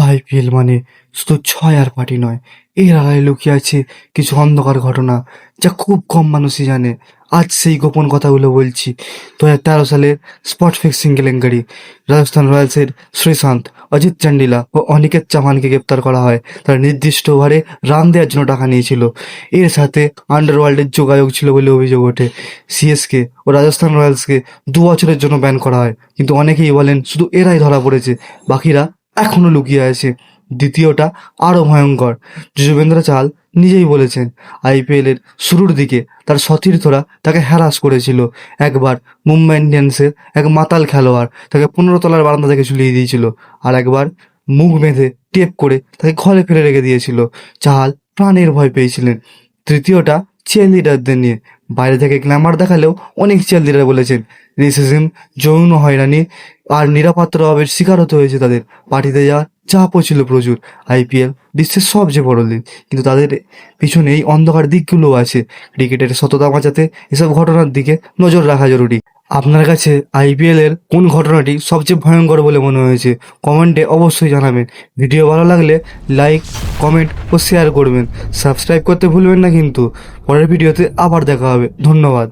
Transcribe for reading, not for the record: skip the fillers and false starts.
IPL মানে শুধু ছয় আর পার্টি নয়, এর আড়ালে লুকিয়ে আছে কিছু অন্ধকার ঘটনা যা খুব কম মানুষই জানে। আজ সেই গোপন কথাগুলো বলছি। 2013 সালের স্পট ফিক্সিং কেলেঙ্কারি। রাজস্থান রয়্যালসের শ্রীশান্ত, অজিত চান্ডিলা ও অনিকেত চাহানকে গ্রেপ্তার করা হয়। তারা নির্দিষ্ট ওভারে রান দেওয়ার জন্য টাকা নিয়েছিল। এর সাথে আন্ডারওয়ার্ল্ডের যোগাযোগ ছিল বলে অভিযোগ ওঠে। সিএসকে ও রাজস্থান রয়্যালসকে 2 বছরের জন্য ব্যান করা হয়, কিন্তু অনেকেই বলেন শুধু এরাই ধরা পড়েছে, বাকিরা এখনো লুকিয়ে আছে। দ্বিতীয়টা আরও ভয়ঙ্কর। যুজবেন্দ্র চাহাল নিজেই বলেছেন, আইপিএলের শুরুর দিকে তার সতীর্থরা তাকে হ্যারাস করেছিল। একবার মুম্বাই ইন্ডিয়ান্সের এক মাতাল খেলোয়াড় তাকে 15 তলার বারান্দা থেকে ঝুলিয়ে দিয়েছিল, আর একবার মুখ বেঁধে টেপ করে তাকে ঘরে ফেলে রেখে দিয়েছিল। চাহাল প্রাণের ভয় পেয়েছিলেন। তৃতীয়টা চিয়ার লিডারদের নিয়ে। বাইরে থেকে গ্ল্যামার দেখালেও অনেক চিয়ার লিডার বলেছেন রেসিজম, যৌন হয়রানি আর নিরাপত্তার অভাবের শিকার হতে হয়েছে তাদের। পার্টিতে যাওয়ার চাপও ছিল প্রচুর। আইপিএল বিশ্বের সবচেয়ে বড় লিগ, কিন্তু তাদের পিছনে এই অন্ধকার দিকগুলোও আছে। ক্রিকেটের সততা বাঁচাতে এসব ঘটনার দিকে নজর রাখা জরুরি। আপনার কাছে আইপিএলের কোন ঘটনাটি সবচেয়ে ভয়ঙ্কর বলে মনে হয়েছে কমেন্টে অবশ্যই জানাবেন। ভিডিও ভালো লাগলে লাইক, কমেন্ট ও শেয়ার করবেন। সাবস্ক্রাইব করতে ভুলবেন না কিন্তু। পরের ভিডিওতে আবার দেখা হবে। ধন্যবাদ।